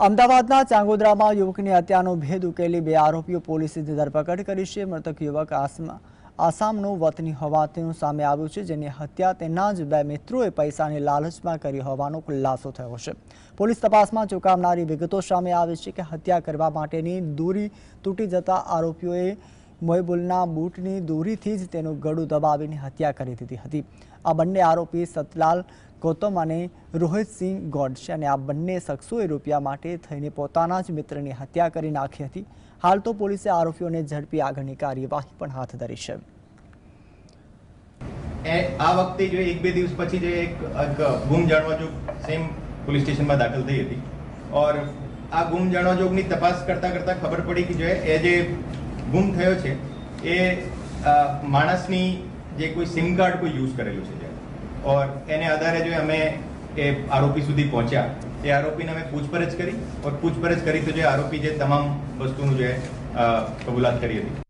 અમદાવાદના ચાંગોદરામાં યુવકની હત્યાનો ભેદ ઉકેલી 2 આરોપીઓ પોલીસે ધરપકડ કરી છે। મૃતક યુવક આસામનો વતની હોવાનું સામે આવ્યું છે, જેની હત્યા તેના જ 2 મિત્રોએ પૈસાની લાલચમાં કરી હોવાનો ખુલાસો થયો છે। પોલીસ તપાસમાં ચોંકાવનારી વિગતો સામે આવી છે કે હત્યા કરવા માટેની દોરી તૂટી જતા આરોપીઓએ મોઇબુલના બૂટની દોરીથી જ તેનું ગળું દબાવીને હત્યા કરી દીધી હતી। આ બંને આરોપી સતલાલ ગૌતમ અને રોહિતસિંહ ગોડ છે અને આ બંને શખ્સોએ રૂપિયા માટે થઈને પોતાના જ મિત્રની હત્યા કરી નાખી હતી। હાલ તો પોલીસે આરોપીઓને ઝડપી આગળની કાર્યવાહી પણ હાથ ધરી છે। આ વખતે જો 1-2 દિવસ પછી જે એક ગુમ જાણવા જોગ સેમ પોલીસ સ્ટેશનમાં દાખલ થઈ હતી और આ ગુમ જાણવા જોગની તપાસ કરતા ખબર પડી કે જો એ જે ગુમ થયો છે એ માણસની જે કોઈ સિમ કાર્ડ કોઈ યુઝ કરેલું છે और એને આધારે જો અમે એ આરોપી સુધી પહોંચ્યા, એ આરોપીને અમે પૂછપરછ કરી और પૂછપરછ કરી તો જે આરોપી જે તમામ વસ્તુનું જે કબૂલાત કરી હતી।